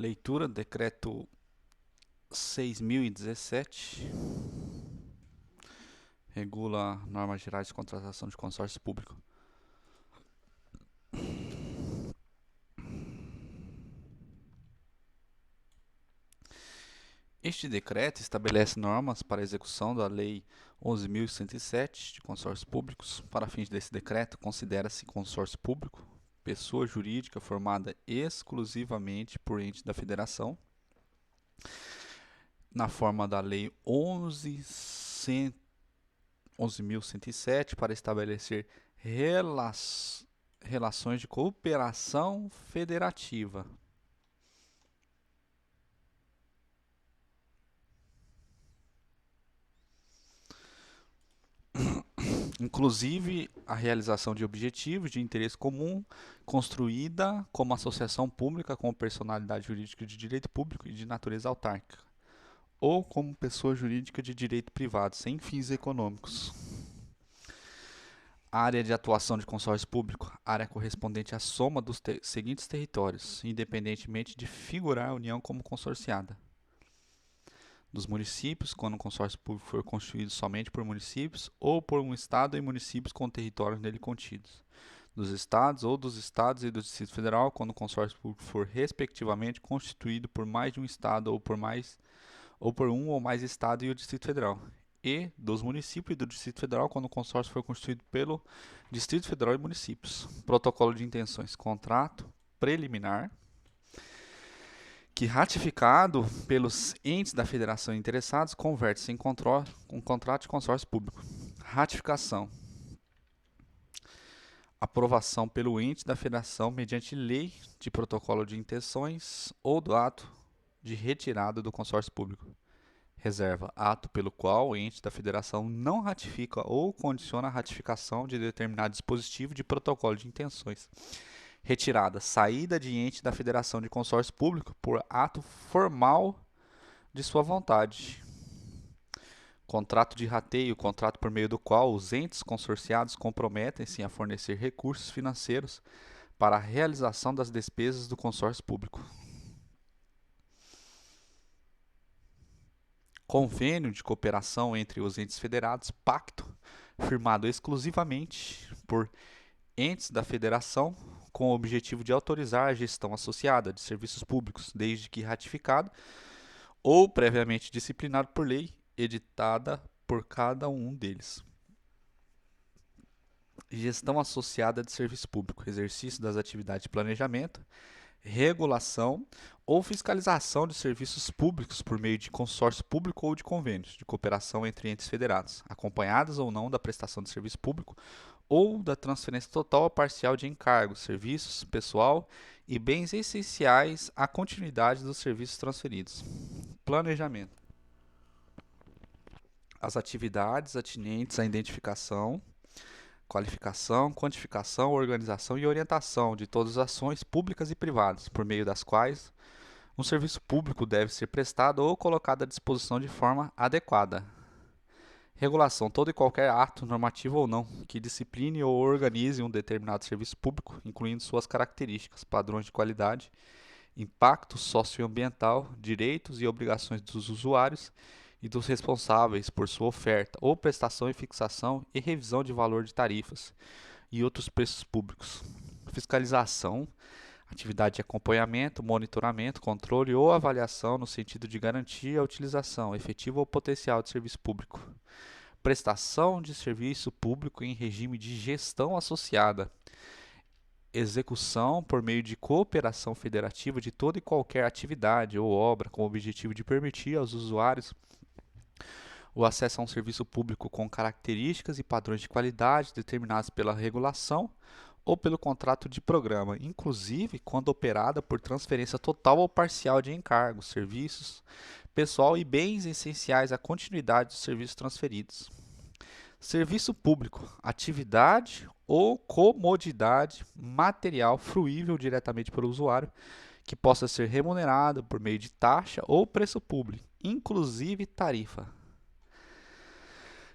Leitura do decreto 6.017, regula normas gerais de contratação de consórcio público. Este decreto estabelece normas para a execução da Lei 11.107 de consórcios públicos. Para fins desse decreto, considera-se consórcio público pessoa jurídica formada exclusivamente por ente da federação, na forma da Lei 11.107, para estabelecer relações de cooperação federativa. Inclusive a realização de objetivos de interesse comum, construída como associação pública com personalidade jurídica de direito público e de natureza autárquica, ou como pessoa jurídica de direito privado, sem fins econômicos. Área de atuação de consórcio público, área correspondente à soma dos seguintes territórios, independentemente de figurar a União como consorciada. Dos municípios, quando o consórcio público for constituído somente por municípios, ou por um estado e municípios com territórios nele contidos. Dos estados ou dos estados e do Distrito Federal, quando o consórcio público for respectivamente constituído por mais de um estado ou por um ou mais estados e o Distrito Federal. E dos municípios e do Distrito Federal, quando o consórcio for constituído pelo Distrito Federal e municípios. Protocolo de intenções, contrato preliminar, que ratificado pelos entes da federação interessados, converte-se em contrato de consórcio público. Ratificação. Aprovação pelo ente da federação mediante lei de protocolo de intenções ou do ato de retirada do consórcio público. Reserva. Ato pelo qual o ente da federação não ratifica ou condiciona a ratificação de determinado dispositivo de protocolo de intenções. Retirada, saída de ente da federação de consórcio público por ato formal de sua vontade. Contrato de rateio, contrato por meio do qual os entes consorciados comprometem-se a fornecer recursos financeiros para a realização das despesas do consórcio público. Convênio de cooperação entre os entes federados, pacto, firmado exclusivamente por entes da federação, com o objetivo de autorizar a gestão associada de serviços públicos, desde que ratificado ou previamente disciplinado por lei editada por cada um deles. Gestão associada de serviço público, exercício das atividades de planejamento, regulação ou fiscalização de serviços públicos por meio de consórcio público ou de convênios de cooperação entre entes federados, acompanhadas ou não da prestação de serviço público ou da transferência total ou parcial de encargos, serviços, pessoal e bens essenciais à continuidade dos serviços transferidos. Planejamento. As atividades atinentes à identificação, qualificação, quantificação, organização e orientação de todas as ações públicas e privadas, por meio das quais um serviço público deve ser prestado ou colocado à disposição de forma adequada. Regulação, todo e qualquer ato, normativo ou não, que discipline ou organize um determinado serviço público, incluindo suas características, padrões de qualidade, impacto socioambiental, direitos e obrigações dos usuários e dos responsáveis por sua oferta ou prestação e fixação e revisão de valor de tarifas e outros preços públicos. Fiscalização, atividade de acompanhamento, monitoramento, controle ou avaliação no sentido de garantir a utilização efetiva ou potencial de serviço público. Prestação de serviço público em regime de gestão associada. Execução por meio de cooperação federativa de toda e qualquer atividade ou obra com o objetivo de permitir aos usuários o acesso a um serviço público com características e padrões de qualidade determinados pela regulação ou pelo contrato de programa, inclusive quando operada por transferência total ou parcial de encargos, serviços, pessoal e bens essenciais à continuidade dos serviços transferidos. Serviço público, atividade ou comodidade material fruível diretamente pelo usuário, que possa ser remunerado por meio de taxa ou preço público, inclusive tarifa.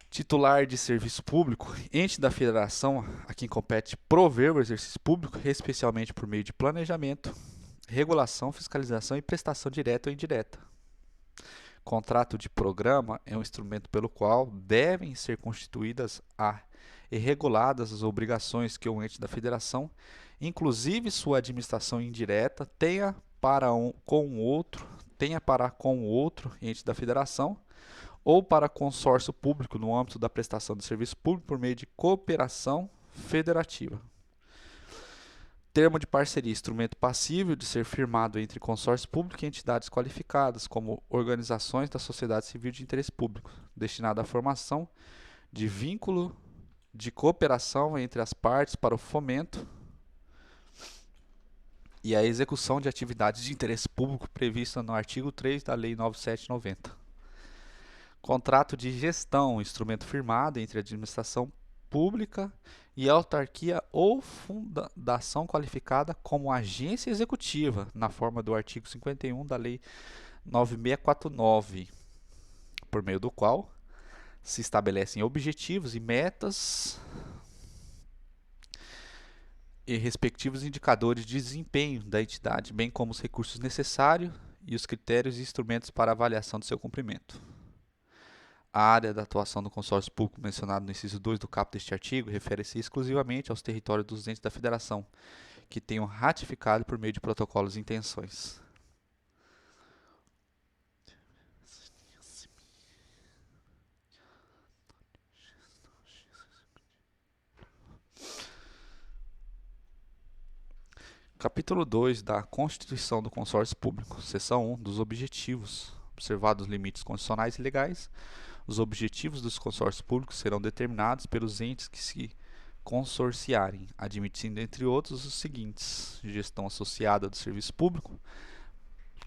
Titular de serviço público, ente da federação a quem compete prover o exercício público, especialmente por meio de planejamento, regulação, fiscalização e prestação direta ou indireta. Contrato de programa é um instrumento pelo qual devem ser constituídas e reguladas as obrigações que o ente da federação, inclusive sua administração indireta, tenha para com o outro ente da federação ou para consórcio público no âmbito da prestação de serviço público por meio de cooperação federativa. Termo de parceria, instrumento passível de ser firmado entre consórcio público e entidades qualificadas, como organizações da sociedade civil de interesse público, destinado à formação de vínculo de cooperação entre as partes para o fomento e a execução de atividades de interesse público prevista no artigo 3 da Lei 9790. Contrato de gestão, instrumento firmado entre a administração pública e autarquia ou fundação qualificada como agência executiva, na forma do artigo 51 da Lei 9649, por meio do qual se estabelecem objetivos e metas e respectivos indicadores de desempenho da entidade, bem como os recursos necessários e os critérios e instrumentos para avaliação de seu cumprimento. A área da atuação do consórcio público mencionado no inciso 2 do caput deste artigo refere-se exclusivamente aos territórios dos entes da federação, que tenham ratificado por meio de protocolos de intenções. Capítulo 2 da Constituição do Consórcio Público, seção 1 dos objetivos. Observados os limites constitucionais e legais, os objetivos dos consórcios públicos serão determinados pelos entes que se consorciarem, admitindo, entre outros, os seguintes: gestão associada do serviço público,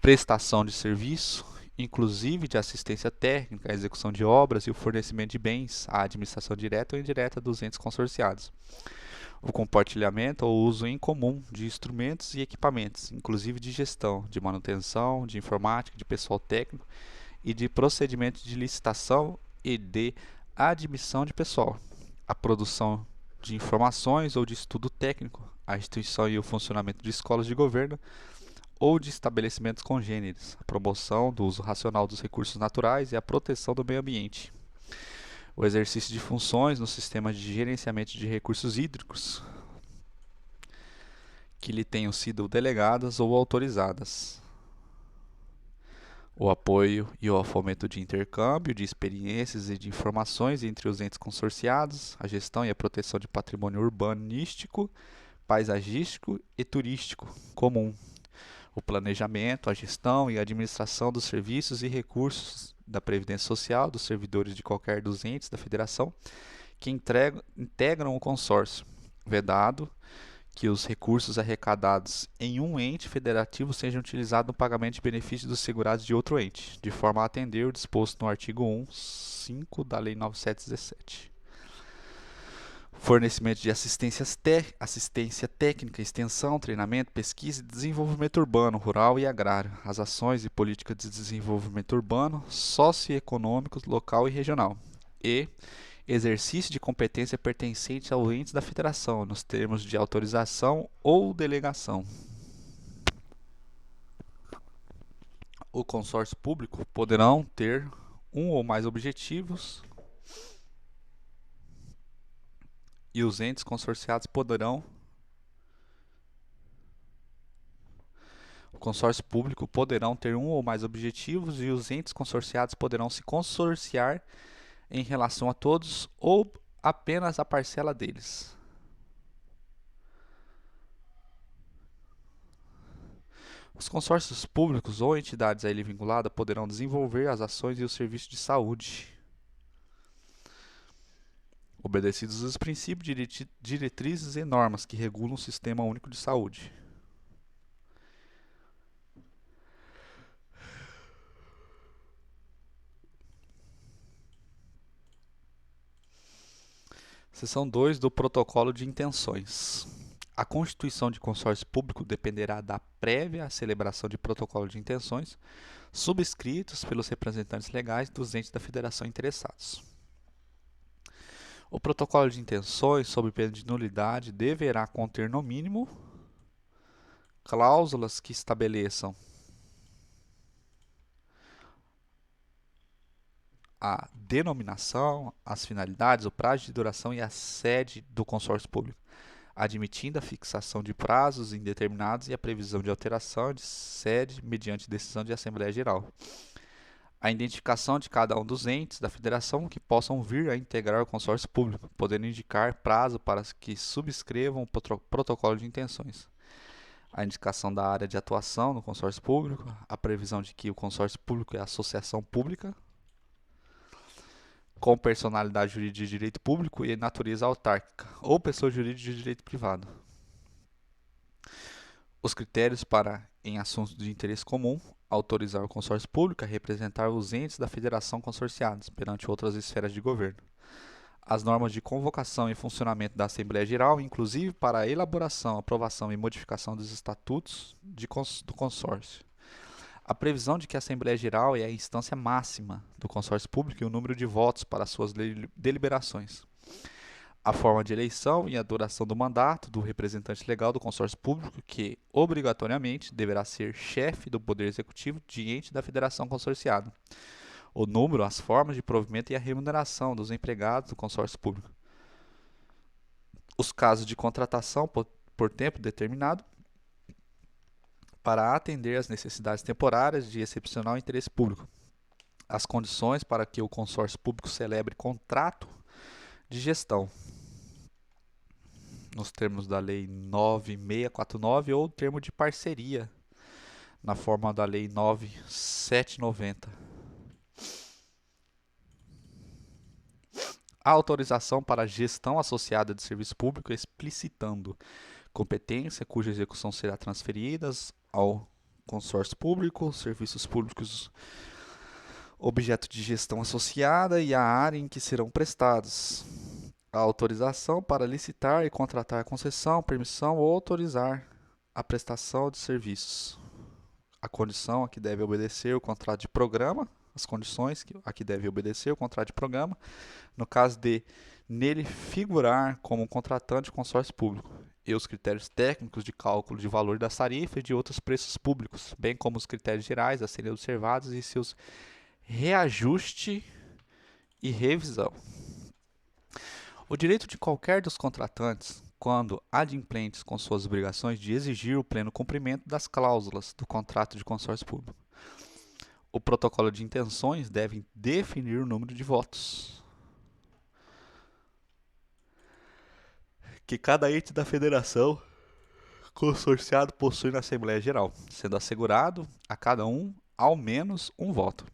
prestação de serviço, inclusive de assistência técnica, a execução de obras e o fornecimento de bens à administração direta ou indireta dos entes consorciados, o compartilhamento ou uso em comum de instrumentos e equipamentos, inclusive de gestão, de manutenção, de informática, de pessoal técnico e de procedimentos de licitação e de admissão de pessoal, a produção de informações ou de estudo técnico, a instituição e o funcionamento de escolas de governo ou de estabelecimentos congêneres, a promoção do uso racional dos recursos naturais e a proteção do meio ambiente, o exercício de funções no sistema de gerenciamento de recursos hídricos que lhe tenham sido delegadas ou autorizadas, o apoio e o fomento de intercâmbio de experiências e de informações entre os entes consorciados, a gestão e a proteção de patrimônio urbanístico, paisagístico e turístico comum, o planejamento, a gestão e a administração dos serviços e recursos da Previdência Social dos servidores de qualquer dos entes da Federação que integram o consórcio, vedado que os recursos arrecadados em um ente federativo sejam utilizados no pagamento de benefícios dos segurados de outro ente, de forma a atender o disposto no artigo 1.5 da Lei 9717. Fornecimento de assistência técnica, extensão, treinamento, pesquisa e desenvolvimento urbano, rural e agrário, as ações e políticas de desenvolvimento urbano, socioeconômico, local e regional, e exercício de competência pertencente aos entes da federação, nos termos de autorização ou delegação. O consórcio público poderão ter um ou mais objetivos e os entes consorciados poderão. O consórcio público poderão ter um ou mais objetivos e os entes consorciados poderão se consorciar em relação a todos ou apenas a parcela deles. Os consórcios públicos ou entidades a ele vinculadas poderão desenvolver as ações e os serviços de saúde, obedecidos os princípios, diretrizes e normas que regulam o Sistema Único de Saúde. Seção 2 do Protocolo de Intenções. A constituição de consórcio público dependerá da prévia celebração de protocolo de intenções subscritos pelos representantes legais dos entes da federação interessados. O protocolo de intenções, sob pena de nulidade, deverá conter no mínimo cláusulas que estabeleçam a denominação, as finalidades, o prazo de duração e a sede do consórcio público, admitindo a fixação de prazos indeterminados e a previsão de alteração de sede mediante decisão de Assembleia Geral. A identificação de cada um dos entes da federação que possam vir a integrar o consórcio público, podendo indicar prazo para que subscrevam o protocolo de intenções. A indicação da área de atuação no consórcio público, a previsão de que o consórcio público é associação pública, com personalidade jurídica de direito público e natureza autárquica, ou pessoa jurídica de direito privado. Os critérios para, em assuntos de interesse comum, autorizar o consórcio público a representar os entes da federação consorciados perante outras esferas de governo. As normas de convocação e funcionamento da Assembleia Geral, inclusive para a elaboração, aprovação e modificação dos estatutos do consórcio. A previsão de que a Assembleia Geral é a instância máxima do consórcio público e o número de votos para suas deliberações. A forma de eleição e a duração do mandato do representante legal do consórcio público, que, obrigatoriamente, deverá ser chefe do Poder Executivo de ente da Federação Consorciada. O número, as formas de provimento e a remuneração dos empregados do consórcio público. Os casos de contratação por tempo determinado para atender às necessidades temporárias de excepcional interesse público. As condições para que o consórcio público celebre contrato de gestão, nos termos da Lei 9649 ou termo de parceria, na forma da Lei 9790. A autorização para a gestão associada de serviço público explicitando competência cuja execução será transferida ao consórcio público, serviços públicos objeto de gestão associada e a área em que serão prestados. A autorização para licitar e contratar concessão, permissão ou autorizar a prestação de serviços. A condição a que deve obedecer o contrato de programa, as condições a que deve obedecer o contrato de programa, no caso de nele figurar como contratante de consórcio público, e os critérios técnicos de cálculo de valor das tarifas e de outros preços públicos, bem como os critérios gerais a serem observados e seus reajuste e revisão. O direito de qualquer dos contratantes, quando adimplentes com suas obrigações de exigir o pleno cumprimento das cláusulas do contrato de consórcio público. O protocolo de intenções deve definir o número de votos que cada ente da federação consorciado possui na Assembleia Geral, sendo assegurado a cada um ao menos um voto.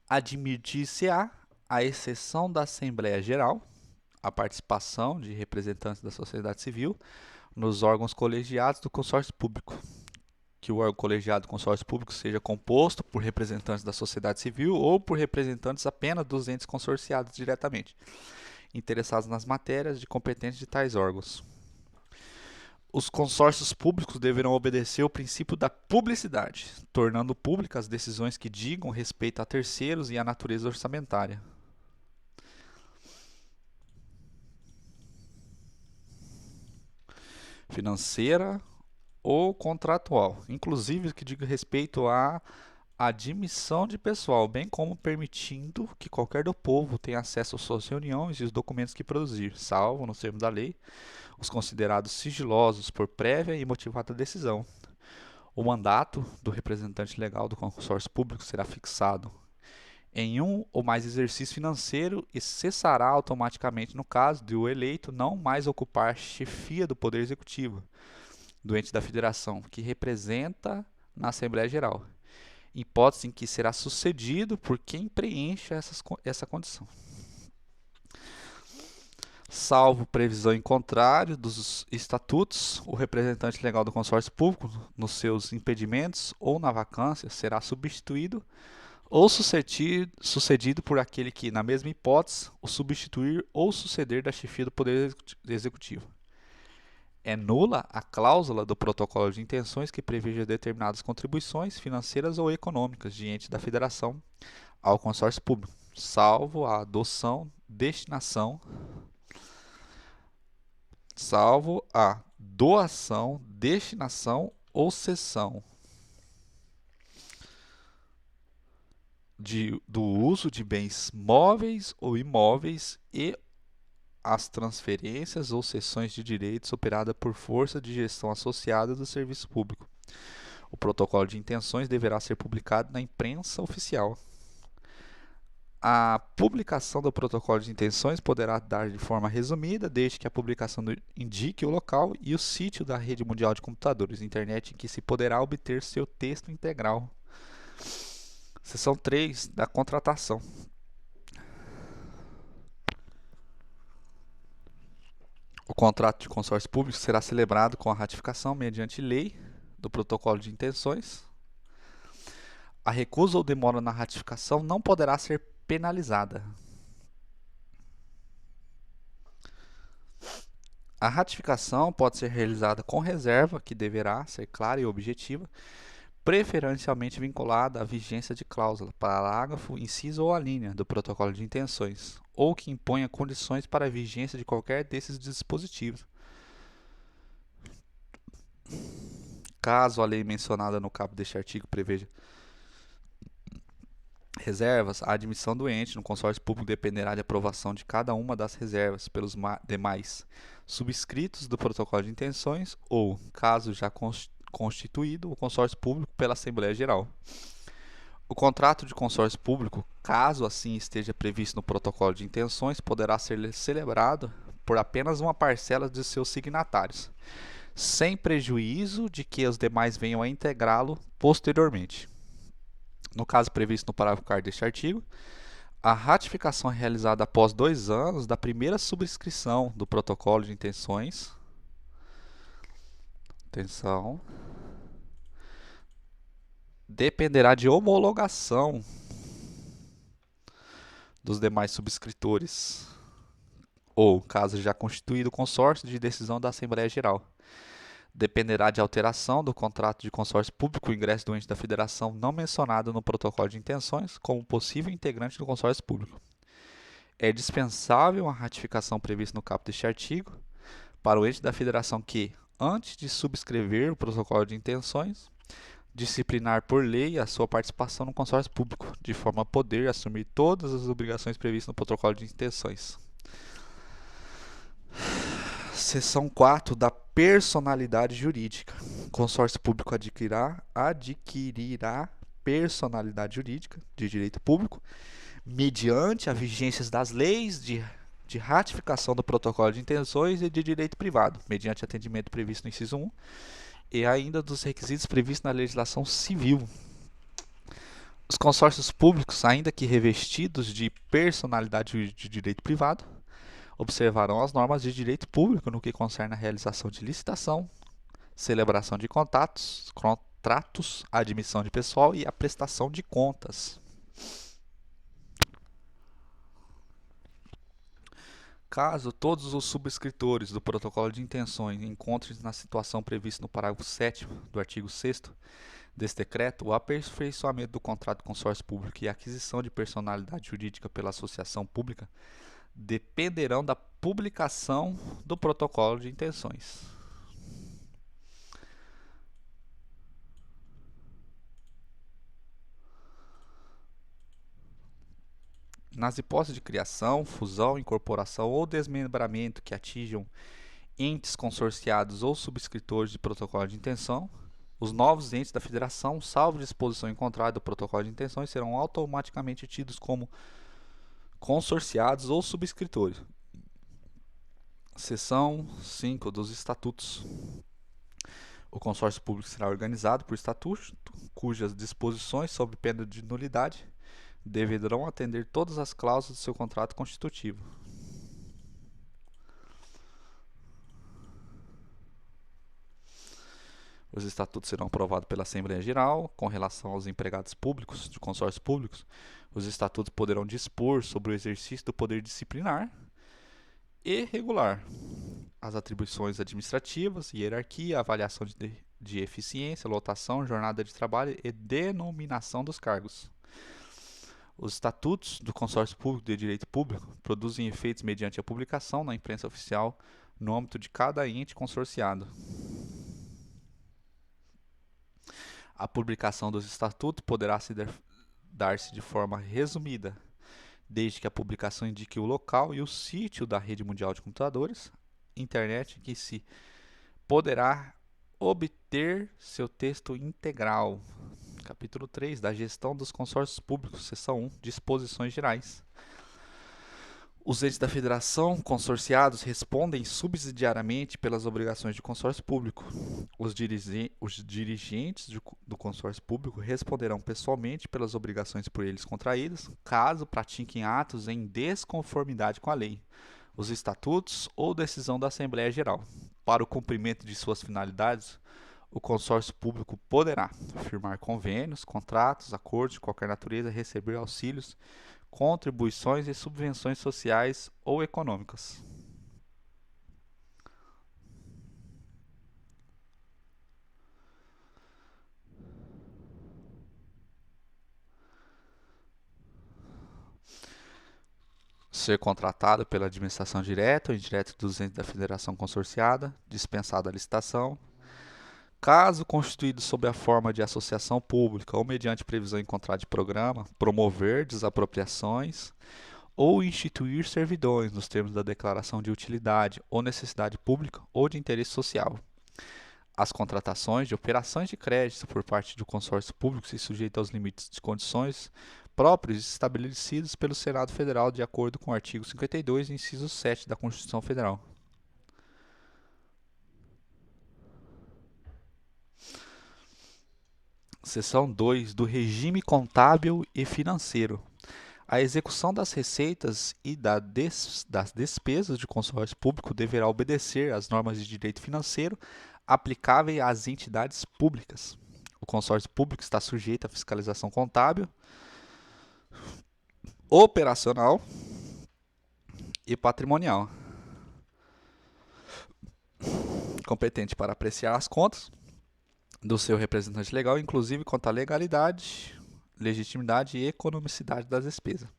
Admitir-se-á, à exceção da Assembleia Geral, a participação de representantes da sociedade civil nos órgãos colegiados do consórcio público. Que o órgão colegiado do consórcio público seja composto por representantes da sociedade civil ou por representantes apenas dos entes consorciados diretamente, interessados nas matérias de competência de tais órgãos. Os consórcios públicos deverão obedecer ao princípio da publicidade, tornando públicas decisões que digam respeito a terceiros e à natureza orçamentária. Financeira ou contratual, inclusive que diga respeito à admissão de pessoal, bem como permitindo que qualquer do povo tenha acesso às suas reuniões e os documentos que produzir, salvo, nos termos da lei, os considerados sigilosos por prévia e motivada decisão. O mandato do representante legal do consórcio público será fixado em um ou mais exercício financeiro e cessará automaticamente no caso de o eleito não mais ocupar a chefia do Poder Executivo, do ente da federação, que representa na Assembleia Geral, hipótese em que será sucedido por quem preencha essa condição. Salvo previsão em contrário dos estatutos, o representante legal do consórcio público, nos seus impedimentos ou na vacância, será substituído ou sucedido por aquele que, na mesma hipótese, o substituir ou suceder da chefia do Poder Executivo. É nula a cláusula do protocolo de intenções que preveja determinadas contribuições financeiras ou econômicas de ente da federação ao consórcio público, salvo a doação, destinação ou cessão do uso de bens móveis ou imóveis e as transferências ou cessões de direitos operada por força de gestão associada do serviço público. O protocolo de intenções deverá ser publicado na imprensa oficial. A publicação do protocolo de intenções poderá dar de forma resumida, desde que a publicação indique o local e o sítio da rede mundial de computadores, internet em que se poderá obter seu texto integral. Seção 3 da contratação. O contrato de consórcio público será celebrado com a ratificação mediante lei do protocolo de intenções. A recusa ou demora na ratificação não poderá ser penalizada. A ratificação pode ser realizada com reserva, que deverá ser clara e objetiva, preferencialmente vinculada à vigência de cláusula, parágrafo, inciso ou alínea do protocolo de intenções, ou que imponha condições para a vigência de qualquer desses dispositivos. Caso a lei mencionada no caput deste artigo preveja reservas, a admissão do ente no consórcio público dependerá de aprovação de cada uma das reservas pelos demais subscritos do protocolo de intenções ou, caso já constituído, o consórcio público pela Assembleia Geral. O contrato de consórcio público, caso assim esteja previsto no protocolo de intenções, poderá ser celebrado por apenas uma parcela de seus signatários, sem prejuízo de que os demais venham a integrá-lo posteriormente. No caso previsto no parágrafo 4º deste artigo, a ratificação é realizada após 2 anos da primeira subscrição do protocolo de intenções. Atenção. Dependerá de homologação dos demais subscritores, ou, caso já constituído o consórcio, de decisão da Assembleia Geral. Dependerá de alteração do contrato de consórcio público o ingresso do ente da federação não mencionado no protocolo de intenções como possível integrante do consórcio público. É dispensável a ratificação prevista no caput deste artigo para o ente da federação que, antes de subscrever o protocolo de intenções, disciplinar por lei a sua participação no consórcio público, de forma a poder assumir todas as obrigações previstas no protocolo de intenções. Seção 4 da personalidade jurídica. O consórcio público adquirirá personalidade jurídica de direito público mediante a vigência das leis de ratificação do protocolo de intenções e de direito privado, mediante atendimento previsto no inciso 1 e ainda dos requisitos previstos na legislação civil. Os consórcios públicos, ainda que revestidos de personalidade de direito privado, observarão as normas de direito público no que concerne a realização de licitação, celebração de contratos, a admissão de pessoal e a prestação de contas. Caso todos os subscritores do protocolo de intenções encontrem-se na situação prevista no parágrafo 7º do artigo 6º deste decreto, o aperfeiçoamento do contrato de consórcio público e a aquisição de personalidade jurídica pela associação pública dependerão da publicação do protocolo de intenções. Nas hipóteses de criação, fusão, incorporação ou desmembramento que atinjam entes consorciados ou subscritores de protocolo de intenção, os novos entes da federação, salvo disposição em contrário do protocolo de intenções, serão automaticamente tidos como consorciados ou subscritores. Seção 5 dos Estatutos. O consórcio público será organizado por estatuto, cujas disposições, sob pena de nulidade, deverão atender todas as cláusulas do seu contrato constitutivo. Os estatutos serão aprovados pela Assembleia Geral. Com relação aos empregados públicos, de consórcios públicos, os estatutos poderão dispor sobre o exercício do poder disciplinar e regular, as atribuições administrativas, hierarquia, avaliação de eficiência, lotação, jornada de trabalho e denominação dos cargos. Os estatutos do consórcio público de direito público produzem efeitos mediante a publicação na imprensa oficial no âmbito de cada ente consorciado. A publicação dos estatutos poderá dar-se de forma resumida, desde que a publicação indique o local e o sítio da rede mundial de computadores, internet, em que se poderá obter seu texto integral. Capítulo 3 da Gestão dos Consórcios Públicos, seção 1, Disposições Gerais. Os entes da federação consorciados respondem subsidiariamente pelas obrigações de consórcio público. Os dirigentes do consórcio público responderão pessoalmente pelas obrigações por eles contraídas, caso pratiquem atos em desconformidade com a lei, os estatutos ou decisão da Assembleia Geral. Para o cumprimento de suas finalidades, o consórcio público poderá firmar convênios, contratos, acordos de qualquer natureza, receber auxílios, contribuições e subvenções sociais ou econômicas. Ser contratado pela administração direta ou indireta dos entes da federação consorciada, dispensada a licitação. Caso constituído sob a forma de associação pública ou mediante previsão em contrato de programa, promover desapropriações ou instituir servidões nos termos da declaração de utilidade ou necessidade pública ou de interesse social. As contratações de operações de crédito por parte do consórcio público se sujeitam aos limites de condições próprios estabelecidos pelo Senado Federal de acordo com o artigo 52, inciso 7 da Constituição Federal. Seção 2 do regime contábil e financeiro. A execução das receitas e das despesas de consórcio público deverá obedecer às normas de direito financeiro aplicáveis às entidades públicas. O consórcio público está sujeito à fiscalização contábil, operacional e patrimonial, competente para apreciar as contas do seu representante legal, inclusive quanto à legalidade, legitimidade e economicidade das despesas.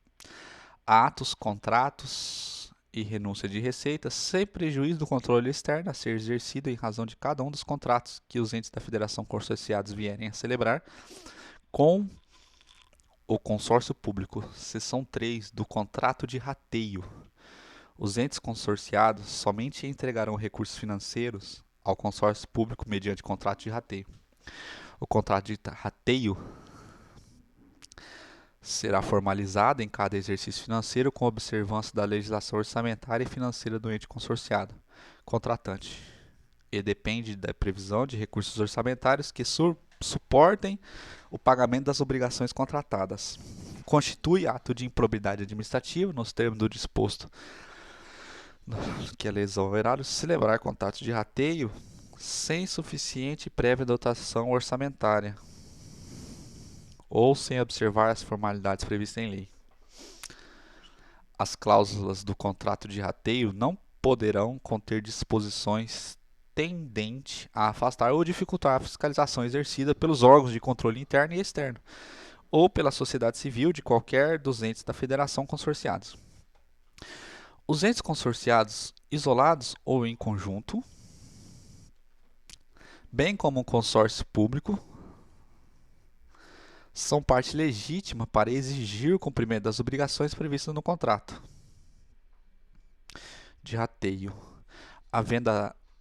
Atos, contratos e renúncia de receitas, sem prejuízo do controle externo a ser exercido em razão de cada um dos contratos que os entes da federação consorciados vierem a celebrar com o consórcio público. Seção 3 do contrato de rateio. Os entes consorciados somente entregarão recursos financeiros ao consórcio público mediante contrato de rateio. O contrato de rateio será formalizado em cada exercício financeiro com observância da legislação orçamentária e financeira do ente consorciado, contratante, e depende da previsão de recursos orçamentários que suportem o pagamento das obrigações contratadas. Constitui ato de improbidade administrativa, nos termos do disposto que a lei exonerada, celebrar contrato de rateio sem suficiente prévia dotação orçamentária ou sem observar as formalidades previstas em lei. As cláusulas do contrato de rateio não poderão conter disposições tendentes a afastar ou dificultar a fiscalização exercida pelos órgãos de controle interno e externo ou pela sociedade civil de qualquer dos entes da federação consorciados. Os entes consorciados isolados ou em conjunto, bem como o consórcio público, são parte legítima para exigir o cumprimento das obrigações previstas no contrato de rateio, havendo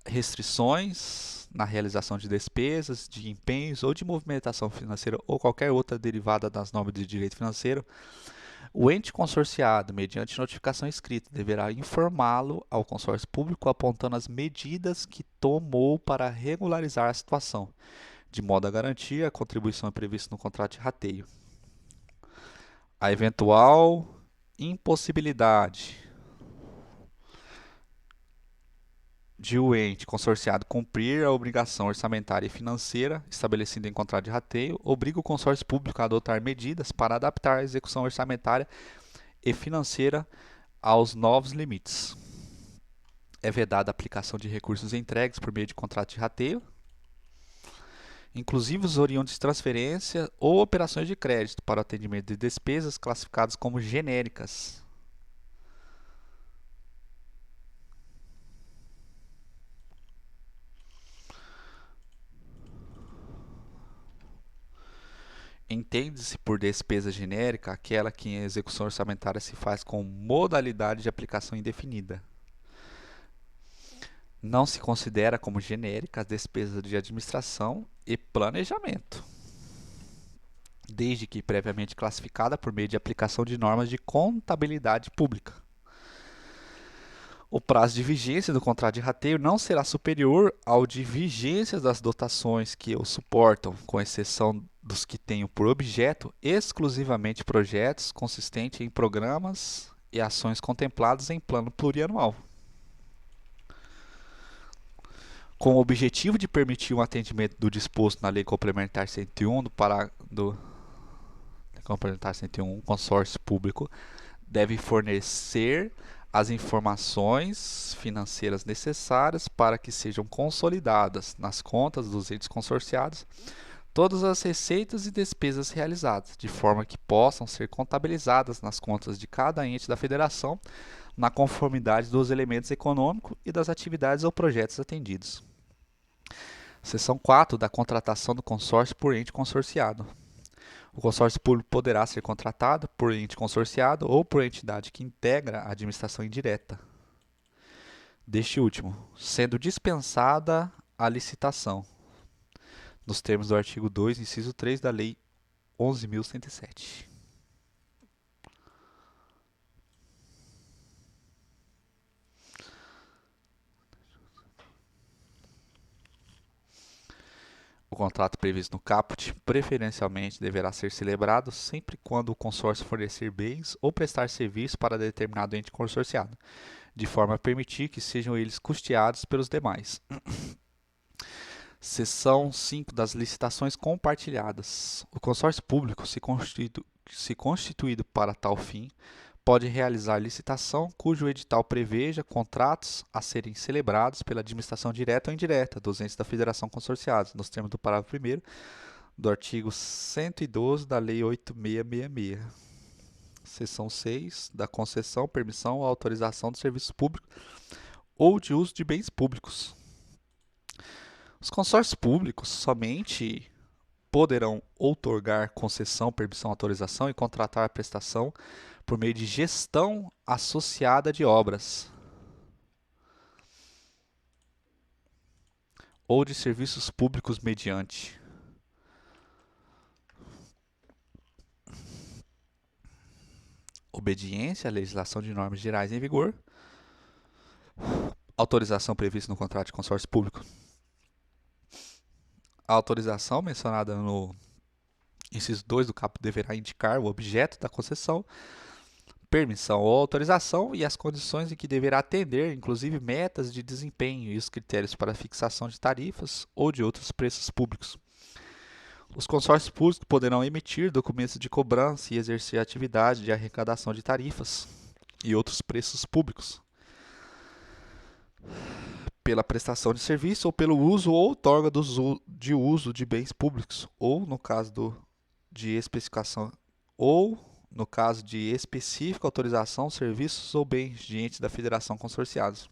restrições na realização de despesas, de empenhos ou de movimentação financeira ou qualquer outra derivada das normas de direito financeiro. O ente consorciado, mediante notificação escrita, deverá informá-lo ao consórcio público apontando as medidas que tomou para regularizar a situação, de modo a garantir a contribuição prevista no contrato de rateio. A eventual impossibilidade de o ente consorciado cumprir a obrigação orçamentária e financeira estabelecida em contrato de rateio obriga o consórcio público a adotar medidas para adaptar a execução orçamentária e financeira aos novos limites. É vedada a aplicação de recursos entregues por meio de contrato de rateio, inclusive os oriundos de transferência ou operações de crédito para o atendimento de despesas classificadas como genéricas. Entende-se por despesa genérica aquela que em execução orçamentária se faz com modalidade de aplicação indefinida. Não se considera como genérica as despesas de administração e planejamento, desde que previamente classificada por meio de aplicação de normas de contabilidade pública. O prazo de vigência do contrato de rateio não será superior ao de vigência das dotações que o suportam, com exceção dos que tenham por objeto exclusivamente projetos consistentes em programas e ações contemplados em plano plurianual. Com o objetivo de permitir o atendimento do disposto na Lei Complementar 101 Complementar 101, o consórcio público deve fornecer as informações financeiras necessárias para que sejam consolidadas nas contas dos entes consorciados todas as receitas e despesas realizadas, de forma que possam ser contabilizadas nas contas de cada ente da federação, na conformidade dos elementos econômicos e das atividades ou projetos atendidos. Seção 4 da contratação do consórcio por ente consorciado. O consórcio público poderá ser contratado por ente consorciado ou por entidade que integra a administração indireta deste último, sendo dispensada a licitação, nos termos do artigo 2, inciso 3 da Lei 11.107. O contrato previsto no caput preferencialmente deverá ser celebrado sempre quando o consórcio fornecer bens ou prestar serviço para determinado ente consorciado, de forma a permitir que sejam eles custeados pelos demais. Seção 5 das licitações compartilhadas. O consórcio público, se constituído para tal fim, pode realizar licitação cujo edital preveja contratos a serem celebrados pela administração direta ou indireta dos entes da federação consorciados, nos termos do parágrafo 1º do artigo 112 da Lei 8.666. Seção 6 da concessão, permissão ou autorização de serviços públicos ou de uso de bens públicos. Os consórcios públicos somente poderão outorgar concessão, permissão, autorização e contratar a prestação por meio de gestão associada de obras ou de serviços públicos mediante obediência à legislação de normas gerais em vigor, autorização prevista no contrato de consórcio público. A autorização mencionada no inciso 2 do caput deverá indicar o objeto da concessão, permissão ou autorização e as condições em que deverá atender, inclusive metas de desempenho e os critérios para fixação de tarifas ou de outros preços públicos. Os consórcios públicos poderão emitir documentos de cobrança e exercer atividade de arrecadação de tarifas e outros preços públicos pela prestação de serviço ou pelo uso ou outorga de uso de bens públicos, ou no caso de especificação ou no caso de específica autorização, serviços ou bens de entes da federação consorciados.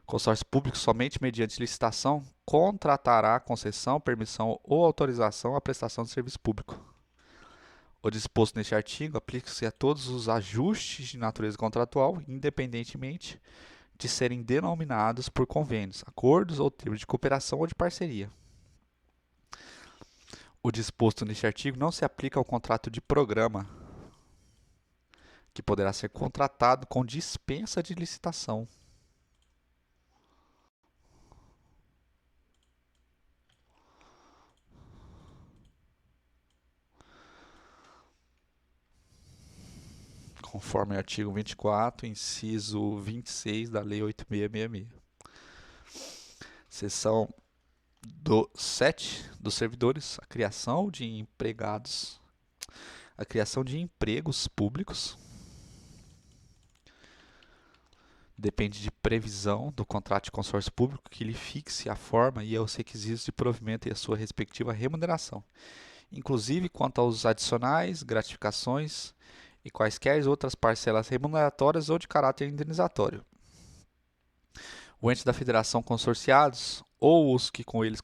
O consórcio público, somente mediante licitação, contratará concessão, permissão ou autorização à prestação de serviço público. O disposto neste artigo aplica-se a todos os ajustes de natureza contratual, independentemente de serem denominados por convênios, acordos ou termos de cooperação ou de parceria. O disposto neste artigo não se aplica ao contrato de programa, que poderá ser contratado com dispensa de licitação. Conforme o artigo 24, inciso 26 da Lei 8.666. Seção 7 dos servidores, a criação de empregos públicos depende de previsão do contrato de consórcio público que lhe fixe a forma e os requisitos de provimento e a sua respectiva remuneração, inclusive quanto aos adicionais, gratificações e quaisquer outras parcelas remuneratórias ou de caráter indenizatório. O ente da federação consorciados ou os que com eles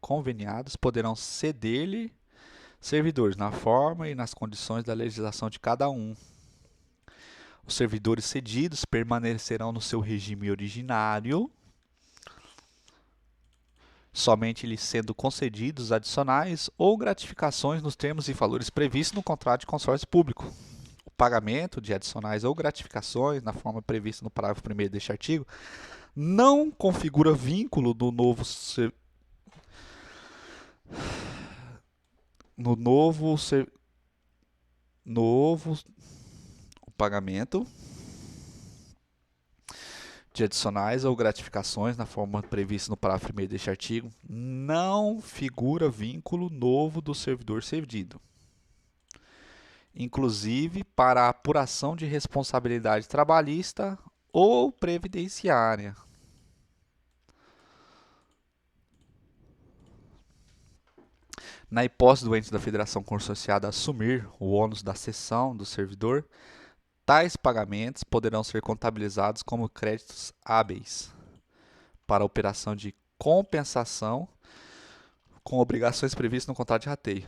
conveniados poderão ceder-lhe Servidores, na forma e nas condições da legislação de cada um. Os servidores cedidos permanecerão no seu regime originário, somente lhes sendo concedidos adicionais ou gratificações nos termos e valores previstos no contrato de consórcio público. O pagamento de adicionais ou gratificações, na forma prevista no parágrafo 1º deste artigo, não configura vínculo do o pagamento de adicionais ou gratificações na forma prevista no parágrafo 1º deste artigo, não figura vínculo novo do servidor cedido, inclusive para a apuração de responsabilidade trabalhista ou previdenciária. Na hipótese do ente da federação consorciada assumir o ônus da cessão do servidor, tais pagamentos poderão ser contabilizados como créditos hábeis para a operação de compensação com obrigações previstas no contrato de rateio.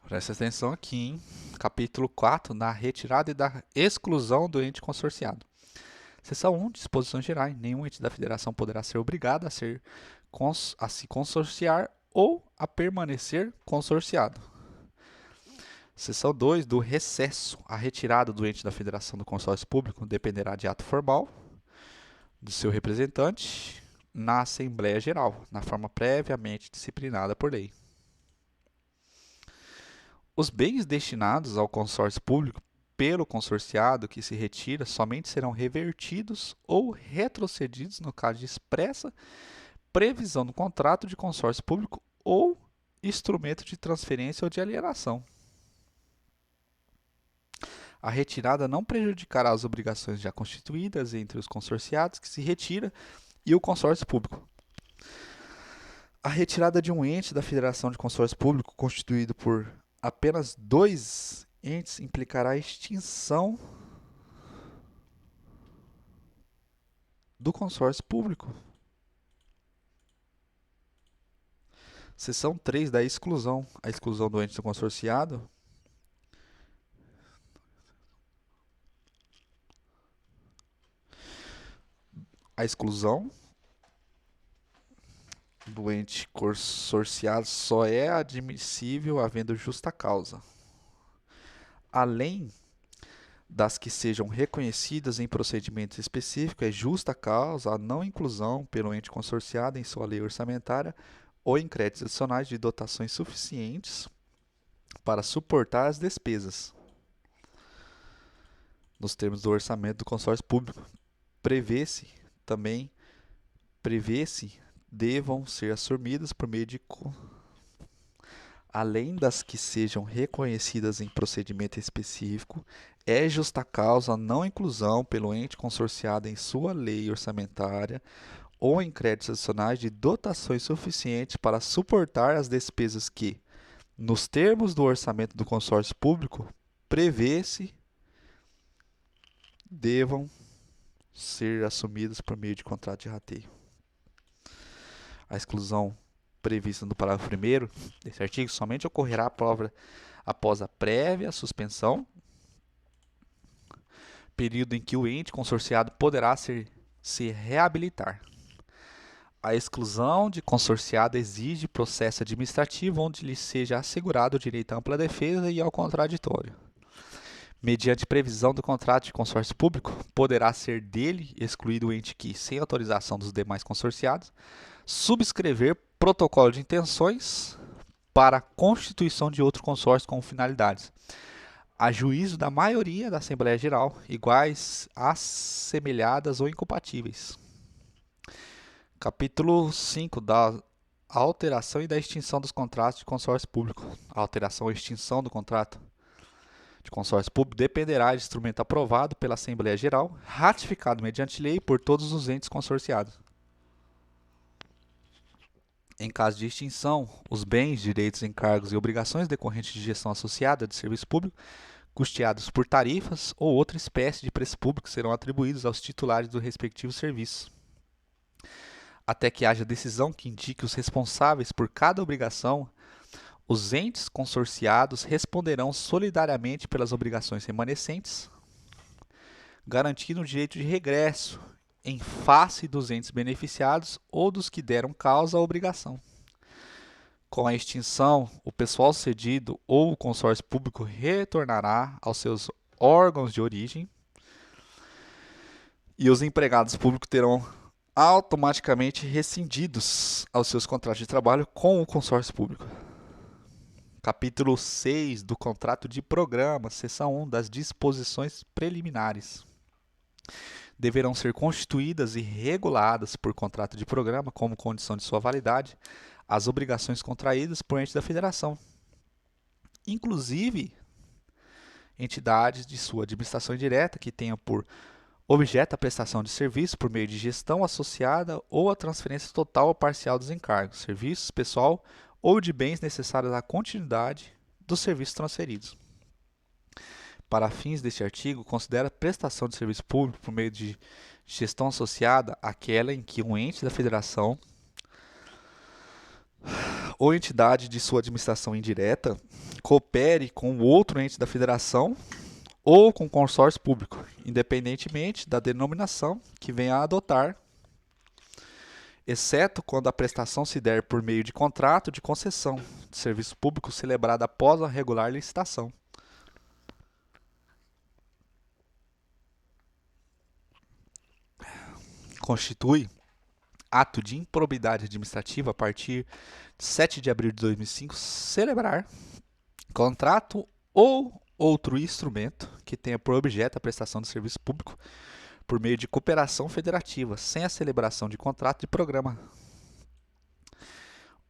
Presta atenção aqui, hein? Capítulo 4, na retirada e da exclusão do ente consorciado. Seção 1, disposições gerais. Nenhum ente da federação poderá ser obrigado a se consorciar ou a permanecer consorciado. Seção 2, do recesso. A retirada do ente da federação do consórcio público dependerá de ato formal do seu representante na Assembleia Geral, na forma previamente disciplinada por lei. Os bens destinados ao consórcio público pelo consorciado que se retira somente serão revertidos ou retrocedidos no caso de expressa previsão do contrato de consórcio público ou instrumento de transferência ou de alienação. A retirada não prejudicará as obrigações já constituídas entre os consorciados que se retira e o consórcio público. A retirada de um ente da federação de consórcio público constituído por apenas 2 entes implicará a extinção do consórcio público. Seção 3 da exclusão. A exclusão do ente do consorciado do ente consorciado só é admissível havendo justa causa, além das que sejam reconhecidas em procedimento específico, é justa causa a não inclusão pelo ente consorciado em sua lei orçamentária ou em créditos adicionais de dotações suficientes para suportar as despesas. Nos termos do orçamento do consórcio público, prevê-se devam ser assumidas por meio de além das que sejam reconhecidas em procedimento específico, é justa causa a não inclusão pelo ente consorciado em sua lei orçamentária ou em créditos adicionais de dotações suficientes para suportar as despesas que, nos termos do orçamento do consórcio público, prevê-se devam ser assumidas por meio de contrato de rateio. A exclusão prevista no parágrafo 1º desse artigo somente ocorrerá após a prévia suspensão, período em que o ente consorciado poderá se reabilitar. A exclusão de consorciado exige processo administrativo onde lhe seja assegurado o direito à ampla defesa e ao contraditório. Mediante previsão do contrato de consórcio público, poderá ser dele excluído o ente que, sem autorização dos demais consorciados, subscrever protocolo de intenções para a constituição de outro consórcio com finalidades, a juízo da maioria da Assembleia Geral, iguais, assemelhadas ou incompatíveis. Capítulo 5 da alteração e da extinção dos contratos de consórcio público. A alteração ou extinção do contrato de consórcio público dependerá de instrumento aprovado pela Assembleia Geral, ratificado mediante lei por todos os entes consorciados. Em caso de extinção, os bens, direitos, encargos e obrigações decorrentes de gestão associada de serviço público custeados por tarifas ou outra espécie de preço público serão atribuídos aos titulares do respectivo serviço, até que haja decisão que indique os responsáveis por cada obrigação. Os entes consorciados responderão solidariamente pelas obrigações remanescentes, garantindo o direito de regresso em face dos entes beneficiados ou dos que deram causa à obrigação. Com a extinção, o pessoal cedido ou o consórcio público retornará aos seus órgãos de origem e os empregados públicos terão automaticamente rescindidos aos seus contratos de trabalho com o consórcio público. Capítulo 6 do Contrato de Programa, seção 1 das disposições preliminares. Deverão ser constituídas e reguladas por contrato de programa como condição de sua validade as obrigações contraídas por ente da federação, inclusive entidades de sua administração indireta que tenham por objeto a prestação de serviço por meio de gestão associada ou a transferência total ou parcial dos encargos, serviços, pessoal ou de bens necessários à continuidade dos serviços transferidos. Para fins deste artigo, considera prestação de serviço público por meio de gestão associada aquela em que um ente da federação ou entidade de sua administração indireta coopere com outro ente da federação ou com consórcio público, independentemente da denominação que venha a adotar, exceto quando a prestação se der por meio de contrato de concessão de serviço público celebrado após a regular licitação. Constitui ato de improbidade administrativa a partir de 7 de abril de 2005 celebrar contrato ou outro instrumento que tenha por objeto a prestação de serviço público por meio de cooperação federativa, sem a celebração de contrato de programa,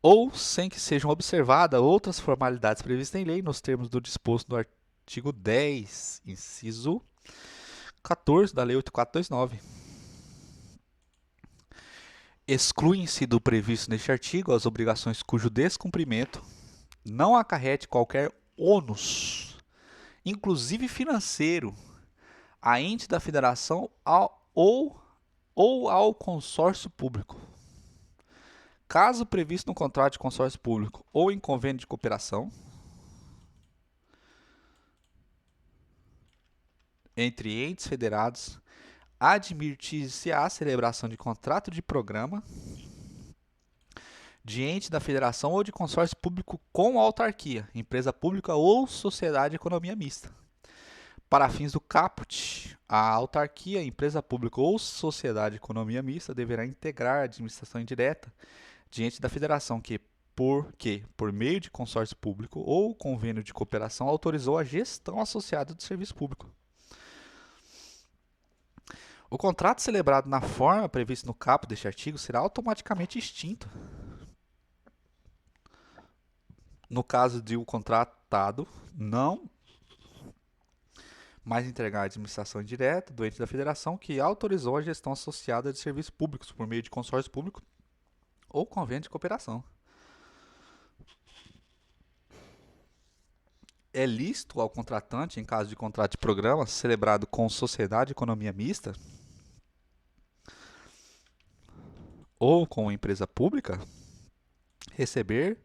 ou sem que sejam observadas outras formalidades previstas em lei nos termos do disposto no artigo 10, inciso 14 da Lei 8429. Excluem-se do previsto neste artigo as obrigações cujo descumprimento não acarrete qualquer ônus, inclusive financeiro, a ente da federação ou ao consórcio público. Caso previsto no contrato de consórcio público ou em convênio de cooperação entre entes federados, admitir-se a celebração de contrato de programa de ente da federação ou de consórcio público com autarquia, empresa pública ou sociedade de economia mista. Para fins do caput, a autarquia, empresa pública ou sociedade de economia mista deverá integrar a administração indireta de ente da federação que, por meio de consórcio público ou convênio de cooperação, autorizou a gestão associada do serviço público. O contrato celebrado na forma prevista no caput deste artigo será automaticamente extinto no caso de o contratado não mais entregar a administração indireta do ente da federação que autorizou a gestão associada de serviços públicos por meio de consórcio público ou convênio de cooperação. É lícito ao contratante, em caso de contrato de programa celebrado com sociedade de economia mista ou com empresa pública, receber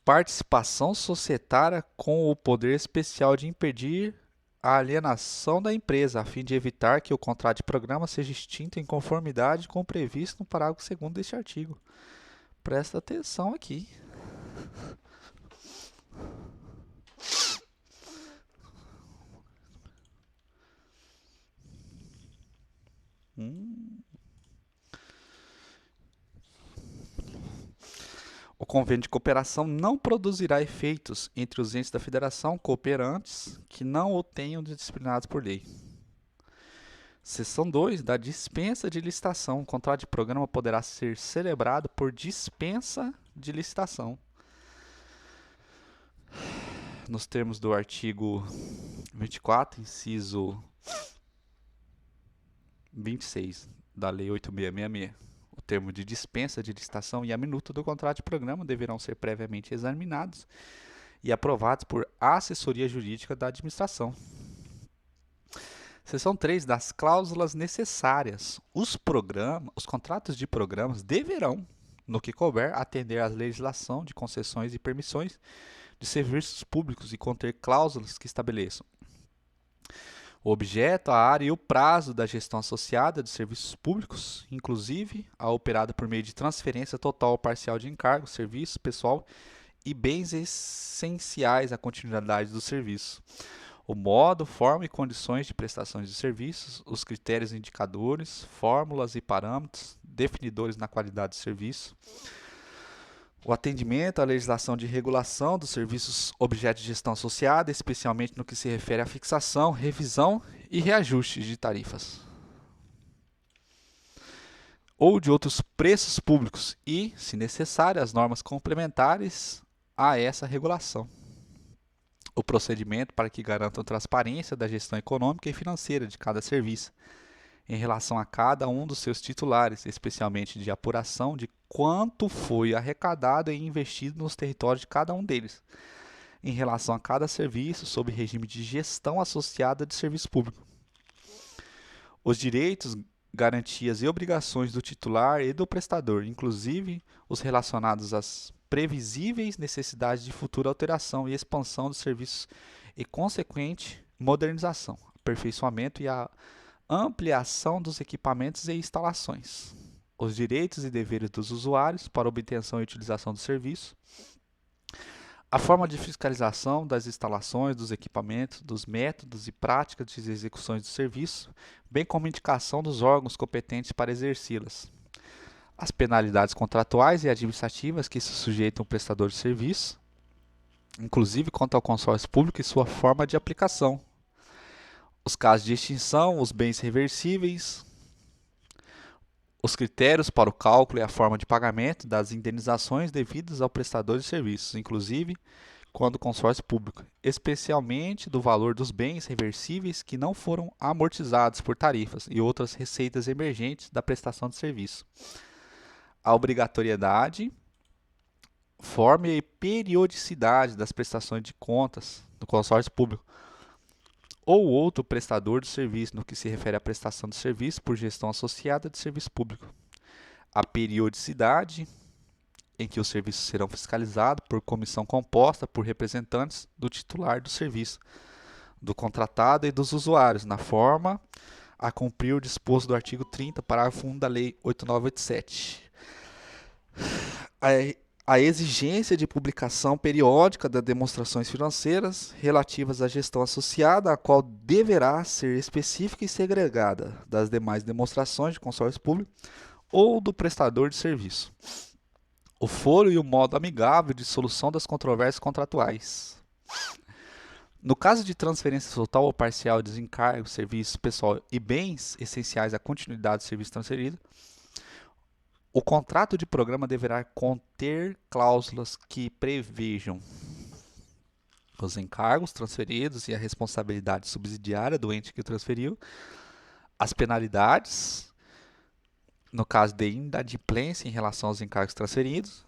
participação societária com o poder especial de impedir a alienação da empresa, a fim de evitar que o contrato de programa seja extinto em conformidade com o previsto no parágrafo 2º deste artigo. Presta atenção aqui. O convênio de cooperação não produzirá efeitos entre os entes da federação cooperantes que não o tenham disciplinados por lei. Seção 2 da dispensa de licitação. O contrato de programa poderá ser celebrado por dispensa de licitação, nos termos do artigo 24, inciso 26 da Lei 8666. O termo de dispensa de licitação e a minuta do contrato de programa deverão ser previamente examinados e aprovados por assessoria jurídica da administração. Seção 3 das cláusulas necessárias. Os contratos de programas deverão, no que couber, atender à legislação de concessões e permissões de serviços públicos e conter cláusulas que estabeleçam o objeto, a área e o prazo da gestão associada de serviços públicos, inclusive a operada por meio de transferência total ou parcial de encargo, serviço, pessoal e bens essenciais à continuidade do serviço. O modo, forma e condições de prestações de serviços, os critérios e indicadores, fórmulas e parâmetros definidores na qualidade do serviço, o atendimento à legislação de regulação dos serviços objeto de gestão associada, especialmente no que se refere à fixação, revisão e reajuste de tarifas ou de outros preços públicos e, se necessário, as normas complementares a essa regulação. O procedimento para que garantam transparência da gestão econômica e financeira de cada serviço, em relação a cada um dos seus titulares, especialmente de apuração de quanto foi arrecadado e investido nos territórios de cada um deles, em relação a cada serviço sob regime de gestão associada de serviço público. Os direitos, garantias e obrigações do titular e do prestador, inclusive os relacionados às previsíveis necessidades de futura alteração e expansão dos serviços e consequente modernização, aperfeiçoamento e a ampliação dos equipamentos e instalações, os direitos e deveres dos usuários para obtenção e utilização do serviço, a forma de fiscalização das instalações, dos equipamentos, dos métodos e práticas de execuções do serviço, bem como indicação dos órgãos competentes para exercê-las, as penalidades contratuais e administrativas que se sujeitam ao prestador de serviço, inclusive quanto ao consórcio público e sua forma de aplicação, os casos de extinção, os bens reversíveis, os critérios para o cálculo e a forma de pagamento das indenizações devidas ao prestador de serviços, inclusive quando consórcio público, especialmente do valor dos bens reversíveis que não foram amortizados por tarifas e outras receitas emergentes da prestação de serviço. A obrigatoriedade, forma e periodicidade das prestações de contas do consórcio público ou outro prestador de serviço no que se refere à prestação de serviço por gestão associada de serviço público. A periodicidade em que os serviços serão fiscalizados por comissão composta por representantes do titular do serviço, do contratado e dos usuários, na forma a cumprir o disposto do artigo 30, parágrafo 1 da Lei 8987. A exigência de publicação periódica das demonstrações financeiras relativas à gestão associada, a qual deverá ser específica e segregada das demais demonstrações de consórcio público ou do prestador de serviço. O foro e o modo amigável de solução das controvérsias contratuais. No caso de transferência total ou parcial de desencargo, serviço pessoal e bens essenciais à continuidade do serviço transferido, o contrato de programa deverá conter cláusulas que prevejam os encargos transferidos e a responsabilidade subsidiária do ente que o transferiu, as penalidades, no caso de inadimplência em relação aos encargos transferidos,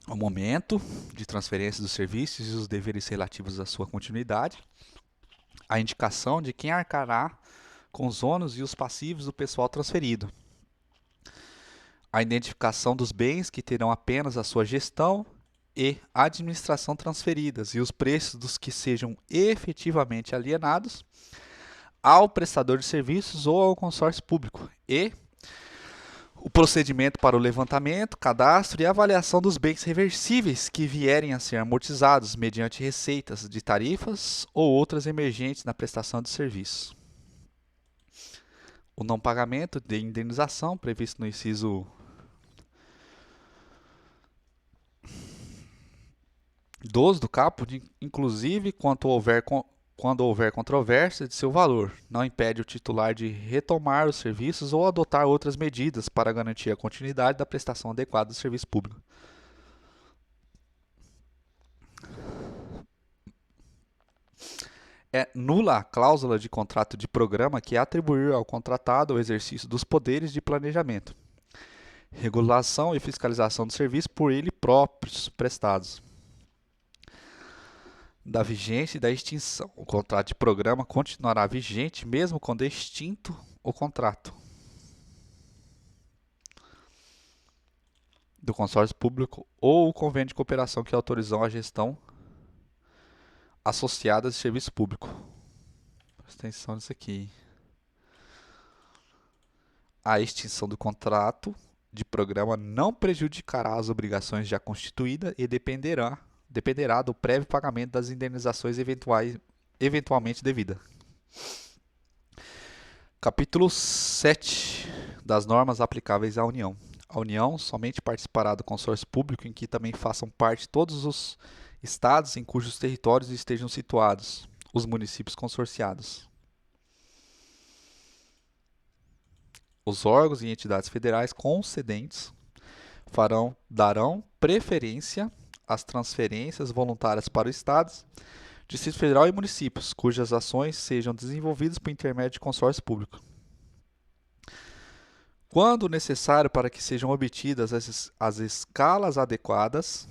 o momento de transferência dos serviços e os deveres relativos à sua continuidade, a indicação de quem arcará com os ônus e os passivos do pessoal transferido, a identificação dos bens que terão apenas a sua gestão e administração transferidas e os preços dos que sejam efetivamente alienados ao prestador de serviços ou ao consórcio público e o procedimento para o levantamento, cadastro e avaliação dos bens reversíveis que vierem a ser amortizados mediante receitas de tarifas ou outras emergentes na prestação de serviço. O não pagamento de indenização previsto no inciso 12 do caput, inclusive quando houver controvérsia de seu valor, não impede o titular de retomar os serviços ou adotar outras medidas para garantir a continuidade da prestação adequada do serviço público. É nula a cláusula de contrato de programa que atribuir ao contratado o exercício dos poderes de planejamento, regulação e fiscalização do serviço por ele próprios prestados, da vigência e da extinção. O contrato de programa continuará vigente mesmo quando extinto o contrato do consórcio público ou o convênio de cooperação que autorizou a gestão associada de serviço público. Presta atenção nisso aqui. A extinção do contrato de programa não prejudicará as obrigações já constituídas e dependerá do prévio pagamento das indenizações eventualmente devidas. Capítulo 7 das normas aplicáveis à União. A União somente participará do consórcio público em que também façam parte todos os estados em cujos territórios estejam situados os municípios consorciados. Os órgãos e entidades federais concedentes darão preferência às transferências voluntárias para os estados, Distrito Federal e municípios, cujas ações sejam desenvolvidas por intermédio de consórcio público. Quando necessário para que sejam obtidas as escalas adequadas,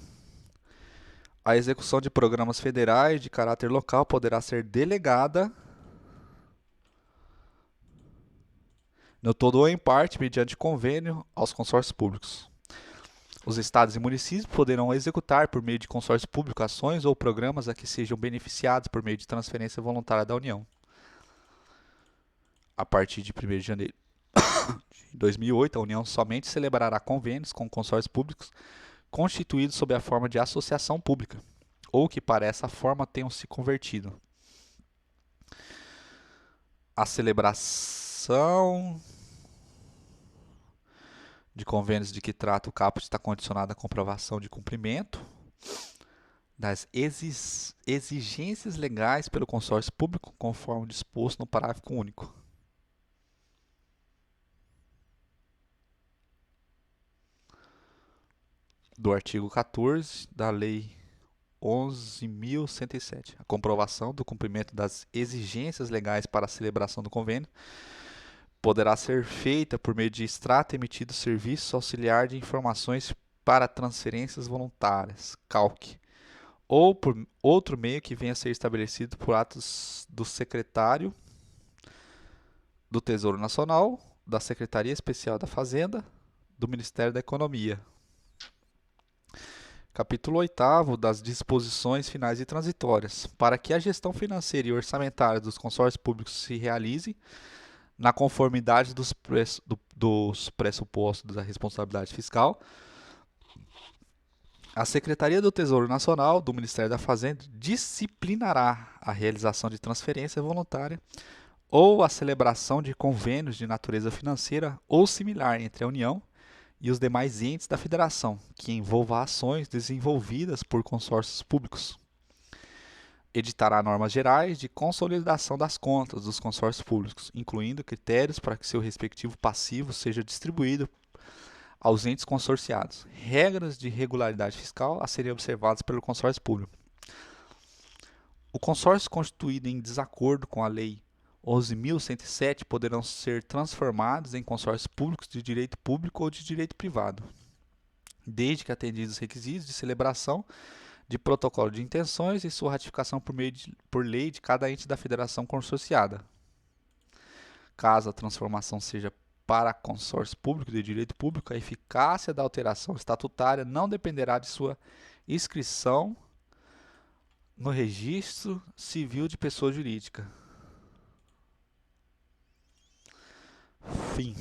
a execução de programas federais de caráter local poderá ser delegada, no todo ou em parte, mediante convênio, aos consórcios públicos. Os estados e municípios poderão executar, por meio de consórcio público, ações ou programas a que sejam beneficiados por meio de transferência voluntária da União. A partir de 1º de janeiro de 2008, a União somente celebrará convênios com consórcios públicos constituídos sob a forma de associação pública, ou que para essa forma tenham se convertido. A celebração de convênios de que trata o caput está condicionada à comprovação de cumprimento das exigências legais pelo consórcio público, conforme disposto no parágrafo único. Do artigo 14 da Lei 11.107. A comprovação do cumprimento das exigências legais para a celebração do convênio poderá ser feita por meio de extrato emitido do Serviço Auxiliar de Informações para Transferências Voluntárias, CAUC, ou por outro meio que venha a ser estabelecido por atos do Secretário do Tesouro Nacional, da Secretaria Especial da Fazenda, do Ministério da Economia. Capítulo 8º das disposições finais e transitórias. Para que a gestão financeira e orçamentária dos consórcios públicos se realize na conformidade dos pressupostos da responsabilidade fiscal, a Secretaria do Tesouro Nacional do Ministério da Fazenda disciplinará a realização de transferência voluntária ou a celebração de convênios de natureza financeira ou similar entre a União e os demais entes da Federação, que envolva ações desenvolvidas por consórcios públicos. Editará normas gerais de consolidação das contas dos consórcios públicos, incluindo critérios para que seu respectivo passivo seja distribuído aos entes consorciados, regras de regularidade fiscal a serem observadas pelo consórcio público. O consórcio constituído em desacordo com a Lei 11.107 poderão ser transformados em consórcios públicos de direito público ou de direito privado, desde que atendidos os requisitos de celebração de protocolo de intenções e sua ratificação por lei de cada ente da federação consorciada. Caso a transformação seja para consórcio público de direito público, a eficácia da alteração estatutária não dependerá de sua inscrição no registro civil de pessoa jurídica. Fim.